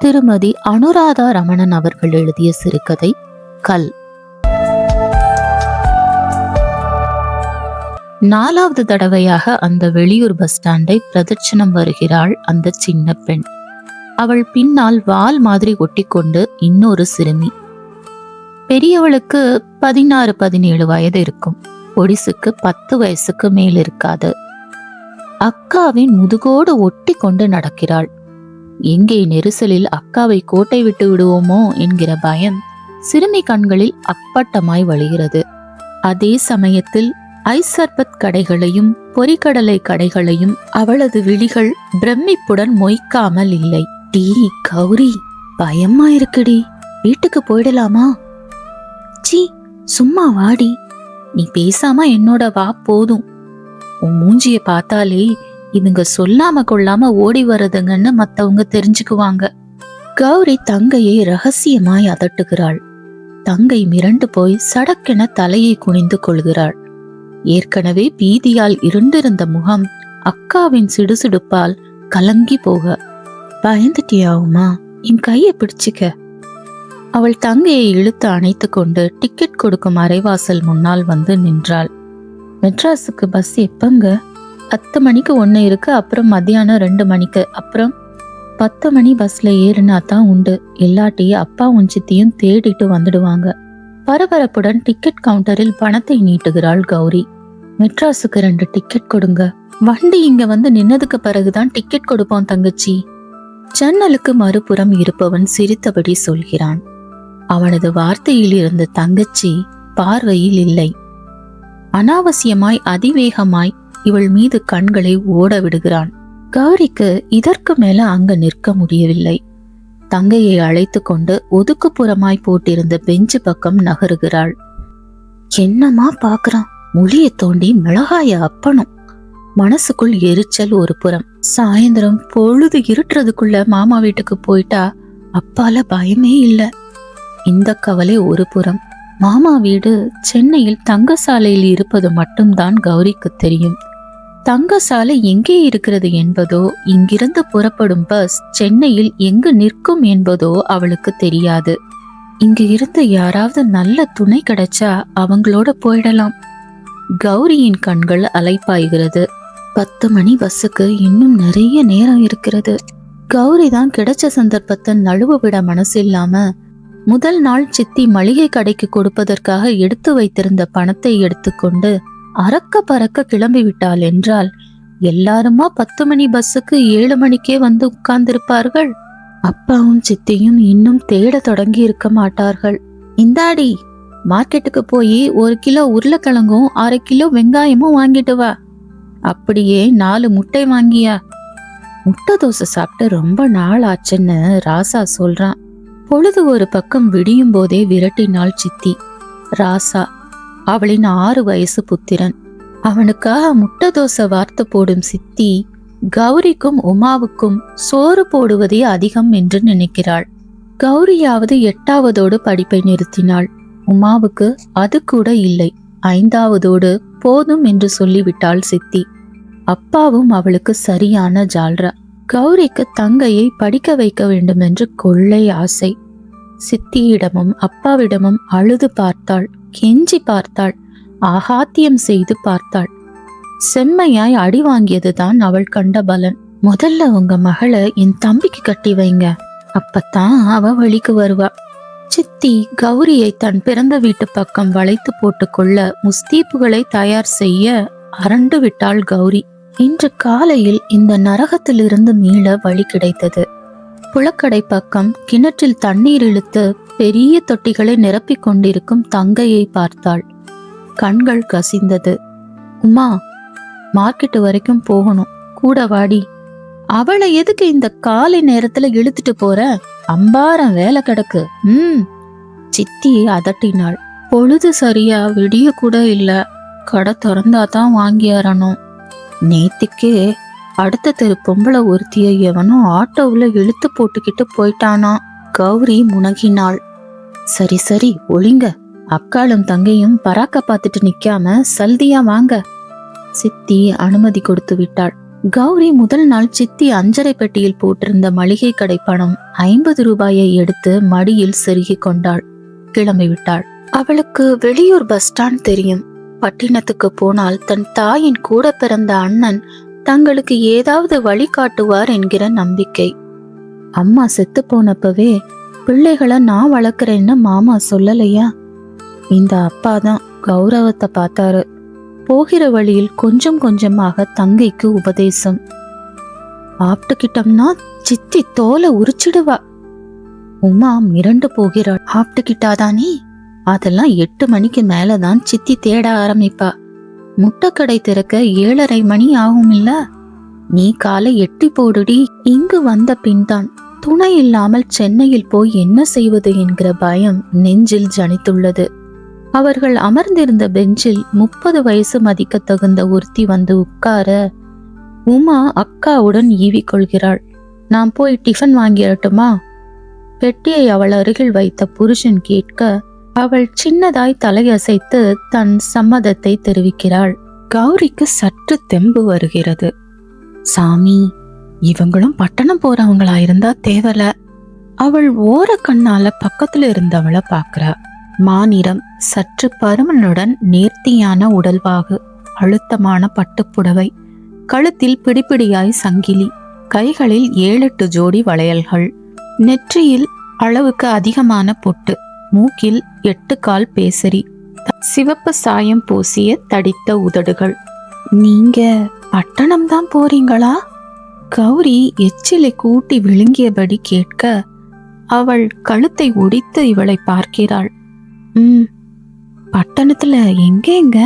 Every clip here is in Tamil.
திருமதி அனுராதா ரமணன் அவர்கள் எழுதிய சிறுகதை கல். 4வது தடவையாக அந்த வெளியூர் பஸ் ஸ்டாண்டை பிரதட்சணம் வருகிறாள் அந்த சின்ன பெண். அவள் பின்னால் வால் மாதிரி ஒட்டிக்கொண்டு இன்னொரு சிறுமி. பெரியவளுக்கு 16-17 வயது இருக்கும். ஒடிசுக்கு 10 வயசுக்கு மேல் இருக்காது. அக்காவின் முதுகோடு ஒட்டி கொண்டு நடக்கிறாள். எங்கே நெரிசலில் அக்காவை கோட்டை விட்டு விடுவோமோ என்கிற பயம் சிறுமி கண்களில் அப்பட்டமாய் வழிகிறது. அதே சமயத்தில் ஐஸ் சர்பத் கடைகளையும் பொரிக்கடலை கடைகளையும் அவளது விழிகள் பிரமிப்புடன் மொய்க்காமல் இல்லை. டீ கௌரி, பயமா இருக்குடி, வீட்டுக்கு போயிடலாமா? சீ, சும்மா வாடி, நீ பேசாம என்னோட வா போதும். உன் மூஞ்சிய பார்த்தாலே இதுங்க சொல்லாம கொள்ளாம ஓடி வருதுங்கன்னு மத்தவங்க தெரிஞ்சுக்குவாங்க. கௌரி தங்கையை ரகசியமாய் அதட்டுகிறாள். தங்கை மிரண்டு போய் சடக்கென தலையை குனிந்து கொள்கிறாள். ஏற்கனவே பீதியால் இருண்டிருந்த முகம் அக்காவின் சிடுசிடுப்பால் கலங்கி போக, பயந்துட்டியாவுமா? என் கையை பிடிச்சிக்க. அவள் தங்கையை இழுத்து அணைத்து கொண்டு டிக்கெட் கொடுக்கும் அரைவாசல் முன்னால் வந்து நின்றாள். மெட்ராஸுக்கு பஸ் எப்பங்க? 10 மணிக்கு 1 இருக்கு, அப்புறம் மத்தியானம் 2 மணிக்கு, அப்புறம் 10 மணி பஸ்ல ஏறினா தான் உண்டு. எல்லாட்டி அப்பா சித்தியும் தேடிட்டு வந்துடுவாங்க. பரபரப்புடன் டிக்கெட் கவுண்டரில் பணத்தை நீட்டுகிறாள் கௌரி. மெட்ராஸுக்கு 2 டிக்கெட் கொடுங்க. வண்டி இங்க வந்து நின்னதுக்கு பிறகுதான் டிக்கெட் கொடுப்போம் தங்கச்சி. ஜன்னலுக்கு மறுபுறம் இருப்பவன் சிரித்தபடி சொல்கிறான். அவனது வார்த்தையில் இருந்த தங்கச்சி பார்வையில் இல்லை. அனாவசியமாய் அதிவேகமாய் இவள் மீது கண்களை ஓட விடுகிறான். கௌரிக்கு இதற்கு மேல அங்க நிற்க முடியவில்லை. தங்கையை அழைத்து கொண்டு ஒதுக்குப்புறமாய் போட்டிருந்த பெஞ்சு பக்கம் நகருகிறாள். என்னமா பாக்குறான், மொழியை தோண்டி மிளகாய அப்பனும். மனசுக்குள் எரிச்சல் ஒரு புறம். சாயந்தரம் பொழுது இருட்டுறதுக்குள்ள மாமா வீட்டுக்கு போயிட்டா அப்பால பயமே இல்லை. இந்த கவலை ஒரு புறம். மாமா வீடு சென்னையில் தங்கசாலையில் இருப்பது மட்டும்தான் கௌரிக்கு தெரியும். தங்கசாலை எங்கே இருக்கிறது என்பதோ, இங்கிருந்து புறப்படும் பஸ் சென்னையில் எங்கு நிற்கும் என்பதோ அவளுக்கு தெரியாது. இங்கு இருந்து யாராவது நல்ல துணை கிடைச்சா அவங்களோட போயிடலாம். கௌரியின் கண்கள் அலைப்பாய்கிறது. 10 மணி பஸ்ஸுக்கு இன்னும் நிறைய நேரம் இருக்கிறது. கௌரி தான் கிடைச்ச சந்தர்ப்பத்தை நழுவ விட மனசு இல்லாம முதல் நாள் சித்தி மளிகை கடைக்கு கொடுப்பதற்காக எடுத்து வைத்திருந்த பணத்தை எடுத்துக்கொண்டு அறக்க பறக்க கிளம்பி விட்டாள் என்றால் எல்லாருமா 10 மணி பஸ்ஸுக்கு 7 மணிக்கே வந்து உட்கார்ந்திருப்பார்கள். அப்பாவும் சித்தியும் இன்னும் தேட தொடங்கி இருக்க மாட்டார்கள். இந்தாடி, மார்க்கெட்டுக்கு போய் 1 கிலோ உருளைக்கிழங்கும் 1/2 கிலோ வெங்காயமும் வாங்கிட்டு வா. அப்படியே 4 முட்டை வாங்கியா. முட்டை தோசை சாப்பிட்டு ரொம்ப நாள் ஆச்சுன்னு ராசா சொல்றான். பொழுது ஒரு பக்கம் விடியும் போதே விரட்டினாள் சித்தி. ராசா அவளின் 6 வயசு புத்திரன். அவனுக்காக முட்டை தோசை வார்த்து போடும் சித்தி கௌரிக்கும் உமாவுக்கும் சோறு போடுவதே அதிகம் என்று நினைக்கிறாள். கௌரியாவது 8வதோடு படிப்பை நிறுத்தினாள். உமாவுக்கு அது கூட இல்லை, 5வதோடு போதும் என்று சொல்லிவிட்டாள் சித்தி. அப்பாவும் அவளுக்கு சரியான ஜால்ரா. கௌரிக்கு தங்கையை படிக்க வைக்க வேண்டும் என்று கொள்ளை ஆசை. சித்தியிடமும் அப்பாவிடமும் அழுது பார்த்தாள், கெஞ்சி பார்த்தாள், ஆகாத்தியம் செய்து பார்த்தாள். செம்மையாய் அடி வாங்கியதுதான் அவள் கண்ட பலன். முதல்ல உங்க மகளை என் தம்பிக்கு கட்டி வைங்க, அப்பத்தான் அவ வழிக்கு வருவா. சித்தி கௌரியை தன் பிறந்த வீட்டு பக்கம் வளைத்து போட்டுக்கொள்ள முஸ்தீப்புகளை தயார் செய்ய அரண்டு விட்டாள் கௌரி. இன்று காலையில் இந்த நரகத்திலிருந்து மீள வழி கிடைத்தது. புழக்கடை பக்கம் கிணற்றில் தண்ணீர் இழுத்து பெரிய தொட்டிகளை நிரப்பிக் கொண்டிருக்கும் தங்கையை பார்த்தாள். கண்கள் கசிந்தது. உமா, மார்க்கெட்டு வரைக்கும் போகணும், கூட வாடி. அவளை எதுக்கு இந்த காலை நேரத்துல இழுத்துட்டு போற? அம்பாரம் வேலை கிடக்கு. சித்தி அதட்டினாள். பொழுது சரியா விடிய கூட இல்ல, கடை திறந்தாதான் வாங்கியாரணும். நேத்திக்கே அடுத்த தெரு பொம்பளை ஒருத்திய எவனோ ஆட்டோவுல இழுத்து போட்டுக்கிட்டு போயிட்டானா. கௌரி முனகினாள். சரி சரி ஒளிங்க, அக்காளும் தங்கையும் பராக்க பார்த்துட்டு நிக்காம சல்தியா வாங்க. சித்தி அனுமதி கொடுத்து விட்டாள். கௌரி முதல் நாள் சித்தி அஞ்சரை பெட்டியில் போட்டிருந்த மளிகை கடை பணம் 50 ரூபாயை எடுத்து மடியில் செருகி கொண்டாள். கிளம்பிவிட்டாள். அவளுக்கு வெளியூர் பஸ் ஸ்டாண்ட் தெரியும். பட்டினத்துக்கு போனால் தன் தாயின் கூட பிறந்த அண்ணன் தங்களுக்கு ஏதாவது வழி காட்டுவார் என்கிற நம்பிக்கை. அம்மா செத்து போனப்பவே பிள்ளைகளை நான் வளர்க்குறேன்னு மாமா சொல்லலையா? இந்த அப்பாதான் கௌரவத்தை பார்த்தாரு. போகிற வழியில் கொஞ்சம் கொஞ்சமாக தங்கைக்கு உபதேசம். ஆப்டுக்கிட்டம்னா சித்தி தோலை உரிச்சிடுவா. உமா மிரண்டு போகிறாள். ஆப்டுக்கிட்டாதானே? அதெல்லாம் 8 மணிக்கு மேலதான் சித்தி தேட ஆரம்பிப்பா. முட்டைக்கடை திறக்க 7:30 மணி ஆகும் இல்ல? நீ காலை எட்டி போடுடி. இங்கு வந்த பின்தான் துணை இல்லாமல் சென்னையில் போய் என்ன செய்வது என்கிற பயம் நெஞ்சில் ஜனித்துள்ளது. அவர்கள் அமர்ந்திருந்த பெஞ்சில் 30 வயசு மதிக்க தகுந்த ஒருத்தி வந்து உட்கார உமா அக்காவுடன் ஈவிக்கொள்கிறாள். நான் போய் டிஃபன் வாங்கிடட்டுமா? பெட்டியை அவள் அருகில் வைத்த புருஷன் கேட்க அவள் சின்னதாய் தலையசைத்து தன் சம்மதத்தை தெரிவிக்கிறாள். கௌரிக்கு சற்று தெம்பு வருகிறது. சாமி, இவங்களும் பட்டணம் போறவங்களா இருந்தா தேவல. அவள் ஓர கண்ணால பக்கத்துல இருந்தவளை பாக்குறா. மாநிறம், சற்று பருமனுடன் நேர்த்தியான உடல்வாகு, அழுத்தமான பட்டுப்புடவை, கழுத்தில் பிடிப்பிடியாய் சங்கிலி, கைகளில் 7-8 ஜோடி வளையல்கள், நெற்றியில் அளவுக்கு அதிகமான பொட்டு, மூக்கில் 8 கால் பேசரி, சிவப்பு சாயம் பூசிய தடித்த உதடுகள். நீங்க பட்டணம்தான் போறீங்களா? கௌரி எச்சிலை கூட்டி விழுங்கியபடி கேட்க அவள் கழுத்தை ஒடித்து இவளை பார்க்கிறாள். பட்டணத்துல எங்க?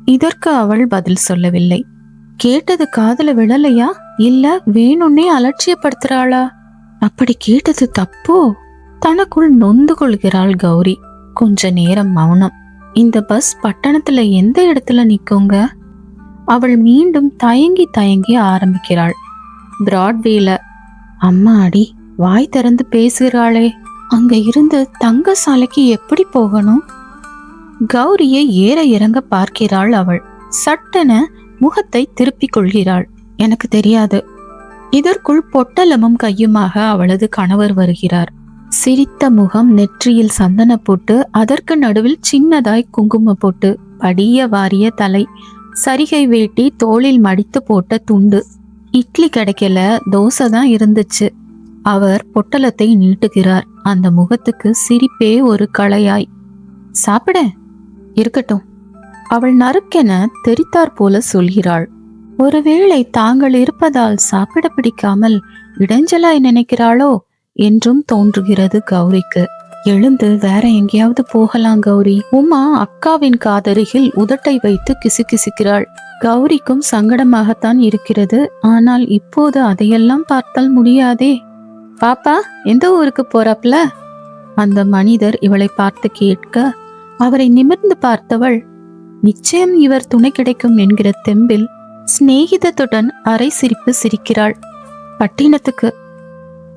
இதற்கு அவள் பதில் சொல்லவில்லை. கேட்டது காதுல விழலையா, இல்ல வேணும்னே அலட்சியப்படுத்துறாளா? அப்படி கேட்டது தப்போ? தனக்குள் நொந்து கொள்கிறாள் கௌரி. கொஞ்ச நேரம் மௌனம். இந்த பஸ் பட்டணத்துல எந்த இடத்துல நிக்குங்க? அவள் மீண்டும் தயங்கி தயங்கி ஆரம்பிக்கிறாள். பிராட்வேல. அம்மாடி, வாய் திறந்து பேசுகிறாளே. அங்க இருந்து தங்கசாலைக்கு எப்படி போகணும்? கௌரியை ஏற இறங்க பார்க்கிறாள் அவள். சட்டென முகத்தை திருப்பிக் கொள்கிறாள். எனக்கு தெரியாது. இதற்குள் பொட்டலமும் கையுமாக அவளது கணவர் வருகிறார். சிரித்த முகம், நெற்றியில் சந்தன போட்டு, அதற்கு நடுவில் சின்னதாய் குங்கும போட்டு, படிய வாரிய தலை, சரிகை வேட்டி, தோளில் மடித்து போட்ட துண்டு. இட்லி கிடைக்கல, தோசை தான் இருந்துச்சு. அவர் பொட்டலத்தை நீட்டுகிறார். அந்த முகத்துக்கு சிரிப்பே ஒரு களையாய். சாப்பிட இருக்கட்டும். அவள் நறுக்கென தெரித்தாற் போல சொல்கிறாள். ஒருவேளை தாங்கள் இருப்பதால் சாப்பிட பிடிக்காமல் இடைஞ்சலாய் நினைக்கிறாளோ என்றும் தோன்றுகிறது கௌரிக்கு. எழுந்து வேற எங்கேயாவது போகலாம் கௌரி. உமா அக்காவின் காதருகில் உதட்டை வைத்து கிசுகிசுக்கிறாள். கௌரிக்கும் சங்கடமாகத்தான் இருக்கிறது. ஆனால் இப்போது அதையெல்லாம் பார்த்தால் முடியாதே. பாப்பா எந்த ஊருக்கு போறாப்ல? அந்த மனிதர் இவளை பார்த்து கேட்க அவரை நிமிர்ந்து பார்த்தவள் நிச்சயம் இவர் துணை கிடைக்கும் என்கிற தெம்பில் சிநேகிதத்துடன் அரை சிரிப்பு சிரிக்கிறாள். பட்டினத்துக்கு.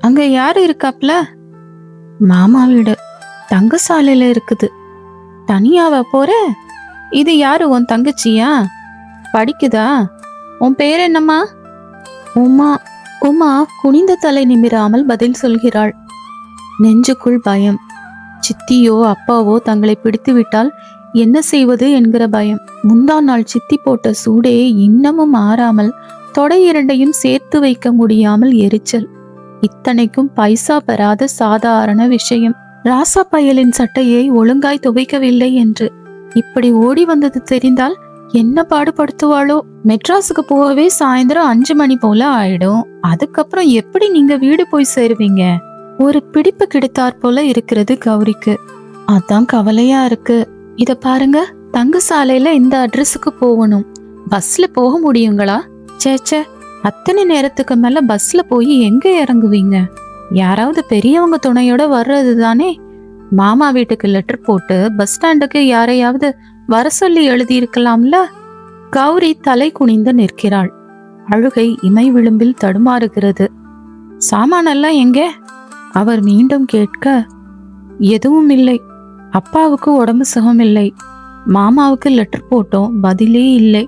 அங்க யாரு இருக்காப்ல? மாமா வீடு தங்கசாலையில இருக்குது. தனியாவா போற? இது யாரு, உன் தங்கச்சியா? படிக்குதா? உன் பேர் என்னம்மா? உமா. உமா குனிந்த தலை நிமிராமல் பதில் சொல்கிறாள். நெஞ்சுக்குள் பயம். சித்தியோ அப்பாவோ தங்களை பிடித்து விட்டால் என்ன செய்வது என்கிற பயம். முந்தா நாள் சித்தி போட்ட சூடே இன்னமும் ஆறாமல் தொடை இரண்டையும் சேர்த்து வைக்க முடியாமல் எரிச்சல். இத்தனைக்கும் பைசா பெறாத சாதாரண விஷயம். ராசா பயலின் சட்டையை ஒழுங்காய் துவைக்கவில்லை என்று இப்படி ஓடி வந்தது தெரிந்தால் என்ன பாடுபடுத்துவாளோ. மெட்ராஸுக்கு போகவே சாயந்தரம் 5 மணி போல ஆயிடும். அதுக்கப்புறம் எப்படி நீங்க வீடு போய் சேருவீங்க? ஒரு பிடிப்பு கிடைத்தாற் போல இருக்கிறது கௌரிக்கு. அதான் கவலையா இருக்கு. இத பாருங்க, தங்கசாலையில இந்த அட்ரஸுக்கு போகணும். பஸ்ல போக முடியுங்களா? சேச்சே, அத்தனை நேரத்துக்கு மேல பஸ்ல போய் எங்க இறங்குவீங்க? யாராவது பெரியவங்க துணையோட வர்றது தானே. மாமா வீட்டுக்கு லெட்டர் போட்டு பஸ் ஸ்டாண்டுக்கு யாரையாவது வர சொல்லி எழுதியிருக்கலாம்ல. கௌரி தலை குனிந்து நிற்கிறாள். அழுகை இமை விளிம்பில் தடுமாறுகிறது. சாமானெல்லாம் எங்க? அவர் மீண்டும் கேட்க எதுவும் இல்லை. அப்பாவுக்கு உடம்பு சுகமில்லை. மாமாவுக்கு லெட்டர் போட்டோம், பதிலே இல்லை.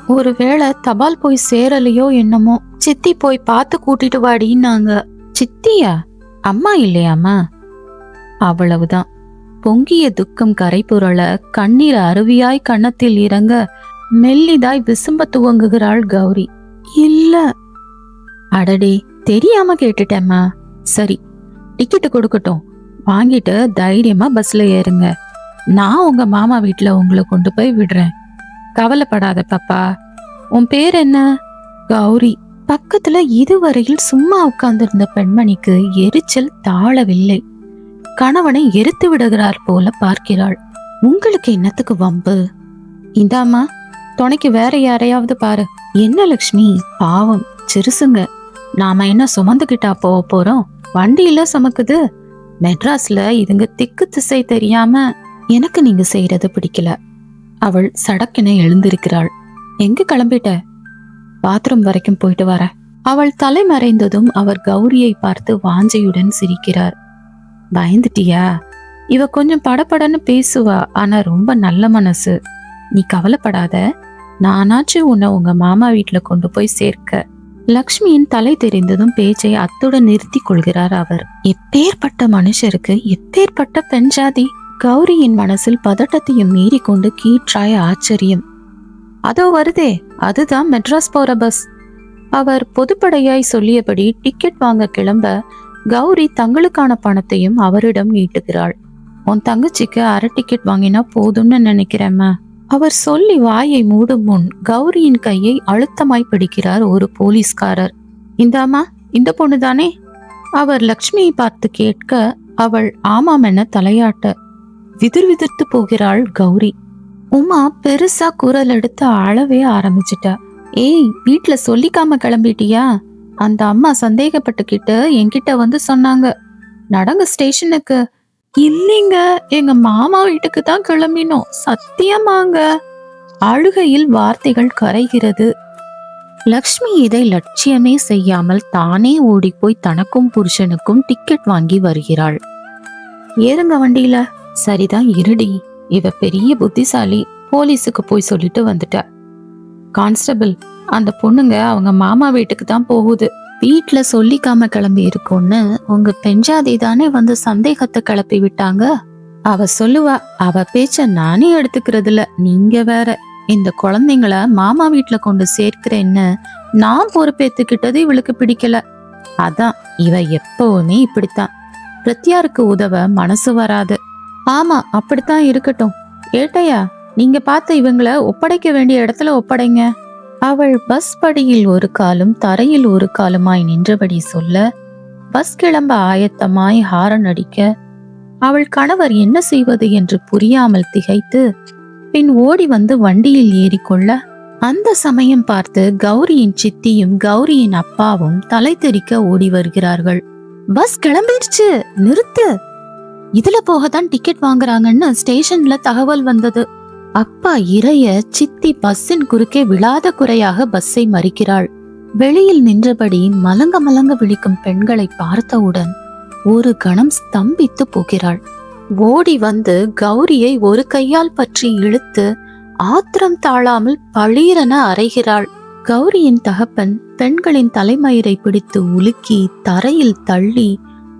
ஒருவேளை தபால் போய் சேரலையோ என்னமோ. சித்தி போய் பார்த்து கூட்டிட்டு வாடின்னாங்க. சித்தியா? அம்மா இல்லையாமா? அவ்வளவுதான். பொங்கிய துக்கம் கரை புரள கண்ணீர் அருவியாய் கன்னத்தில் இறங்க மெல்லிதாய் விசும்ப துவங்குகிறாள் கௌரி. இல்ல. அடடே, தெரியாம கேட்டுட்டேம்மா. சரி, டிக்கெட்டு கொடுக்கட்டும், வாங்கிட்டு தைரியமா பஸ்ல ஏறுங்க. நான் உங்க மாமா வீட்டுல உங்களை கொண்டு போய் விடுறேன். கவலைப்படாத பாப்பா. உன் பேர் என்ன? கௌரி. பக்கத்துல இதுவரையில் சும்மா உட்கார்ந்திருந்த பெண்மணிக்கு எரிச்சல் தாழவில்லை. கணவனை எரித்து விடுகிறார் போல பார்க்கிறாள். உங்களுக்கு என்னத்துக்கு வம்பு? இந்தாமா, துணைக்கு வேற யாரையாவது பாரு. என்ன லக்ஷ்மி, பாவம் சிறுசுங்க. நாம என்ன சுமந்துகிட்டா போறோம்? வண்டியில சுமக்குது. மெட்ராஸ்ல இதுங்க திக்கு திசை தெரியாம. எனக்கு நீங்க செய்யறது பிடிக்கல. அவள் சடக்கென எழுந்திருக்கிறாள். எங்க கிளம்பிட்ட? பாத்ரூம் வரைக்கும் போயிட்டு வர. அவள் தலை மறைந்ததும் அவர் கௌரியை பார்த்து வாஞ்சையுடன் சிரிக்கிறார். பயந்துட்டியா? இவ கொஞ்சம் படபடன்னு பேசுவா, ஆனா ரொம்ப நல்ல மனசு. நீ கவலைப்படாத, நானாச்சு உன்னை உங்க மாமா வீட்டுல கொண்டு போய் சேர்க்க. லக்ஷ்மியின் தலை தெரிந்ததும் பேச்சை அத்துடன் நிறுத்தி கொள்கிறார் அவர். எப்பேற்பட்ட மனுஷருக்கு எப்பேற்பட்ட பெண் ஜாதி! கௌரியின் மனசில் பதட்டத்தையும் மீறி கொண்டு கீற்றாய ஆச்சரியம். அதோ வருதே, அதுதான் மெட்ராஸ் போற பஸ். அவர் பொதுப்படையாய் சொல்லியபடி டிக்கெட் வாங்க கிளம்ப கௌரி தங்களுக்கான பணத்தையும் அவரிடம் நீட்டுகிறாள். உன் தங்கச்சிக்கு அரை டிக்கெட் வாங்கினா போதும்னு நினைக்கிறேம்மா. அவர் சொல்லி வாயை மூடும் முன் கௌரியின் கையை அழுத்தமாய் பிடிக்கிறார் ஒரு போலீஸ்காரர். இந்தாமா, இந்த பொண்ணுதானே? அவர் லக்ஷ்மியை பார்த்து கேட்க அவள் ஆமாம் என தலையாட்ட விதிர்விதிர்த்து போகிறாள் கௌரி. உமா பெருசா குரல் எடுத்து அழவே ஆரம்பிச்சிட்டா. ஏய், வீட்டுல சொல்லிக்காம கிளம்பிட்டியா? அந்த அம்மா சந்தேகப்பட்டுக்கிட்டு என்கிட்ட வந்து சொன்னாங்க. நடங்க ஸ்டேஷனுக்கு. இல்லைங்க, எங்க மாமா வீட்டுக்கு தான் கிளம்பினோம், சத்தியமாங்க. அழுகையில் வார்த்தைகள் கரைகிறது. லக்ஷ்மி இதை லட்சியமே செய்யாமல் தானே ஓடி போய் தனக்கும் புருஷனுக்கும் டிக்கெட் வாங்கி வருகிறாள். ஏறுங்க வண்டியில. சரிதான், இருடி, இவ பெரிய புத்திசாலி. போலீஸுக்கு போய் சொல்லிட்டு வந்துட்டா. கான்ஸ்டபிள், அந்த பொண்ணுங்க அவங்க மாமா வீட்டுக்கு தான் போகுது. வீட்டுல சொல்லிக்காம கிளம்பி இருக்கும்னு உங்க பெஞ்சாதி தானே வந்து சந்தேகத்தை கிளப்பி விட்டாங்க. அவ சொல்லுவா, அவ பேச்ச நானே எடுத்துக்கிறதுல. நீங்க வேற. இந்த குழந்தைங்கள மாமா வீட்டுல கொண்டு சேர்க்கிறேன்னு நான் பொறுப்பேத்துக்கிட்டது இவளுக்கு பிடிக்கல. அதான் இவ எப்பவுமே இப்படித்தான். பிரத்யாருக்கு உதவ மனசு வராது. ஆமா, அப்படித்தான் இருக்கட்டும். ஏட்டையா, நீங்க பார்த்த இவங்கள ஒப்படைக்க வேண்டிய இடத்துல ஒப்படைங்க. அவள் பஸ் படியில் ஒரு காலும் தரையில் ஒரு காலுமாய் நின்றபடி சொல்ல, பஸ் கிளம்ப ஆயத்தமாய் ஹாரன் அடிக்க, அவள் கணவர் என்ன செய்வது என்று புரியாமல் திகைத்து பின் ஓடி வந்து வண்டியில் ஏறிக்கொள்ள, அந்த சமயம் பார்த்து கௌரியின் சித்தியும் கௌரியின் அப்பாவும் தலை தெறிக்க ஓடி வருகிறார்கள். பஸ் கிளம்பிடுச்சு, நிறுத்து. இதுல போகத்தான் டிக்கெட் வாங்குறாங்கன்னு ஸ்டேஷன்ல தகவல் வந்தது. அப்பா இறைய சித்தி பஸ்ஸின் குறுக்கே விழாத குறையாக பஸ்ஸை மறிக்கிறாள். வெளியில் நின்றபடி மலங்க மலங்க விழிக்கும் பெண்களை பார்த்தவுடன் ஒரு கணம் ஸ்தம்பித்து போகிறாள். ஓடி வந்து கௌரியை ஒரு கையால் பற்றி இழுத்து ஆத்திரம் தாழாமல் பளீரென அறைகிறாள். கௌரியின் தகப்பன் பெண்களின் தலைமயிரை பிடித்து உலுக்கி தரையில் தள்ளி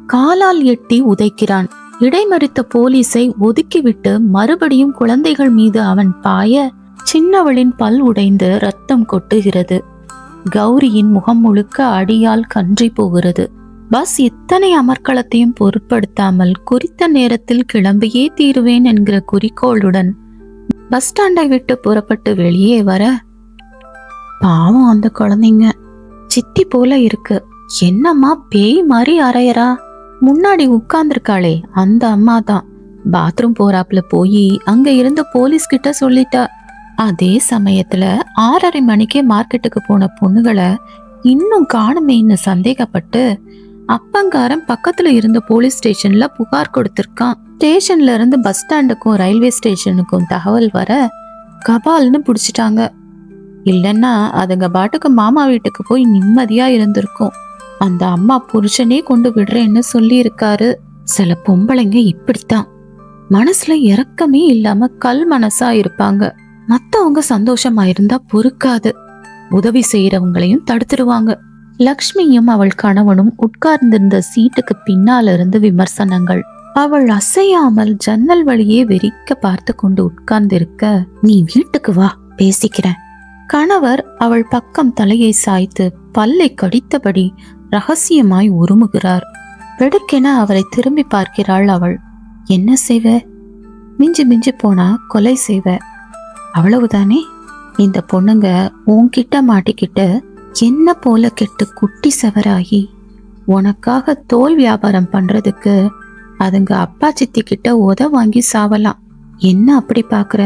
காலால் எட்டி உதைக்கிறான். இடைமறித்த போலீஸை ஒதுக்கிவிட்டு மறுபடியும் குழந்தைகள் மீது அவன் பாய சின்னவளின் பல் உடைந்து ரத்தம் கொட்டுகிறது. கௌரியின் முகம் முழுக்க அடியால் கன்றி போகிறது. பஸ் இத்தனை அமர்க்களத்தையும் பொருட்படுத்தாமல் குறித்த நேரத்தில் கிளம்பியே தீருவேன் என்கிற குறிக்கோளுடன் பஸ் ஸ்டாண்டை விட்டு புறப்பட்டு வெளியே வர, பாவம் அந்த குழந்தைங்க, சித்தி போல இருக்கு. என்னம்மா பேய் மாதிரி அரையறா? முன்னாடி உட்கார்ந்துருக்காளே அந்த அம்மா தான். பாத்ரூம் போறாப்புல போய் அங்க இருந்த போலீஸ் கிட்ட சொல்லிட்டா. அதே சமயத்துல 6:30 மணிக்கே மார்க்கெட்டுக்கு போன பொண்ணுகளை இன்னும் காணுமேன்னு சந்தேகப்பட்டு அப்பங்காரன் பக்கத்துல இருந்த போலீஸ் ஸ்டேஷன்ல புகார் கொடுத்திருக்கான். ஸ்டேஷன்ல இருந்து பஸ் ஸ்டாண்டுக்கும் ரயில்வே ஸ்டேஷனுக்கும் தகவல் வர கபால்னு புடிச்சிட்டாங்க. இல்லன்னா அதுங்க பாட்டுக்கு மாமா வீட்டுக்கு போய் நிம்மதியா இருந்திருக்கும். அந்த அம்மா புருஷனே கொண்டு விடுறேன்னு சொல்லி இருக்காரு. சில பொம்பளைங்க இப்படித்தான், மனசுல இரக்கமே இல்லாம கல் மனசா இருப்பாங்க. மத்தவங்க சந்தோஷமா இருந்தா பொறுக்காது, உதவி செய்யறவங்களையும் தடுத்துருவாங்க. லக்ஷ்மியும் அவள் கணவனும் உட்கார்ந்திருந்த சீட்டுக்கு பின்னால இருந்து விமர்சனங்கள். அவள் அசையாமல் ஜன்னல் வழியே வெறிக்க பார்த்து கொண்டு உட்கார்ந்திருக்க, நீ வீட்டுக்கு வா, பேசிக்கிறேன். கணவர் அவள் பக்கம் தலையை சாய்த்து பல்லை கடித்தபடி ரகசியமாய் உருமுகிறார். வெடுக்கென அவரை திரும்பி பார்க்கிறாள் அவள். என்ன செய்வ? மிஞ்சி மிஞ்சி போனா கொலை செய்வ, அவ்வளவுதானே? இந்த பொண்ணுங்க உன்கிட்ட மாட்டிக்கிட்டு என்ன போல கெட்டு குட்டி செவராகி உனக்காக தோல் வியாபாரம் பண்றதுக்கு அதுங்க அப்பா சித்தி கிட்ட உத வாங்கி சாவலாம். என்ன அப்படி பாக்குற?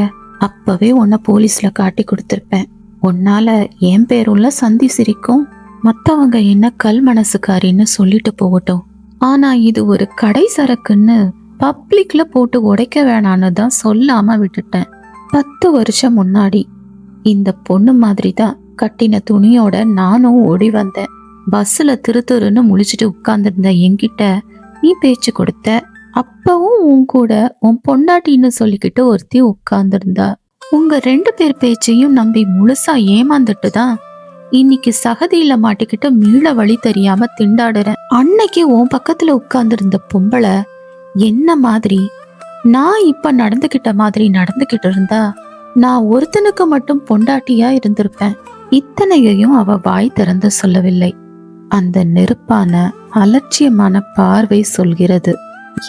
அப்பவே உன்னை போலீஸ்ல காட்டி கொடுத்திருப்பேன். உன்னால என் பேருள்ள சந்தி சிரிக்கும். மத்தவங்க என்ன கல் மனசுக்காரின்னு சொல்லிட்டு போகட்டும், ஆனா இது ஒரு கடை சரக்குன்னு பப்ளிக்ல போட்டு உடைக்க வேணான்னு தான் சொல்லாம விட்டுட்டேன். 10 வருஷம் முன்னாடி இந்த பொண்ணு மாதிரி தான் கட்டின துணியோட நானும் ஓடி வந்தேன். பஸ்ல திருத்துருன்னு முழிச்சிட்டு உட்கார்ந்துருந்த என்கிட்ட நீ பேச்சு கொடுத்த. அப்பவும் உன் கூட உன் பொண்டாட்டின்னு சொல்லிக்கிட்டு ஒருத்தி உட்கார்ந்துருந்தா. உங்க 2 பேர் பேச்சையும் நம்பி முழுசா ஏமாந்துட்டு தான் இன்னைக்கு சகதியில மாட்டிக்கிட்டு மீள வழி தெரியாம திண்டாடுறேன். அன்னைக்கு உன் பக்கத்துல உட்கார்ந்துருந்த பொம்பளை என்ன மாதிரி நான் இப்ப நடந்துகிட்ட மாதிரி நடந்துகிட்டு இருந்தா நான் ஒருத்தனுக்கு மட்டும் பொண்டாட்டியா இருந்திருப்பேன். இத்தனையையும் அவ வாய் திறந்து சொல்லவில்லை. அந்த நெருப்பான அலட்சியமான பார்வை சொல்கிறது.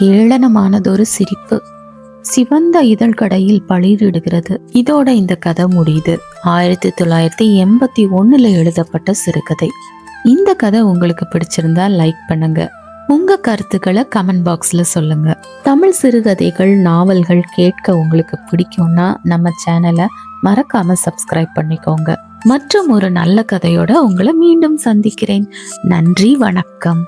ஏளனமானதொரு சிரிப்பு சிவந்த இதழ்கடையில் பளிரிடுகிறது. இதோட இந்த கதை முடியுது. 1981 எழுதப்பட்ட சிறுகதை. இந்த கதை உங்களுக்கு பிடிச்சிருந்தா லைக் பண்ணுங்க. உங்க கருத்துக்களை கமெண்ட் பாக்ஸ்ல சொல்லுங்க. தமிழ் சிறுகதைகள், நாவல்கள் கேட்க உங்களுக்கு பிடிக்கும்னா நம்ம சேனலை மறக்காம சப்ஸ்கிரைப் பண்ணிக்கோங்க. மற்றும் ஒரு நல்ல கதையோட உங்களை மீண்டும் சந்திக்கிறேன். நன்றி, வணக்கம்.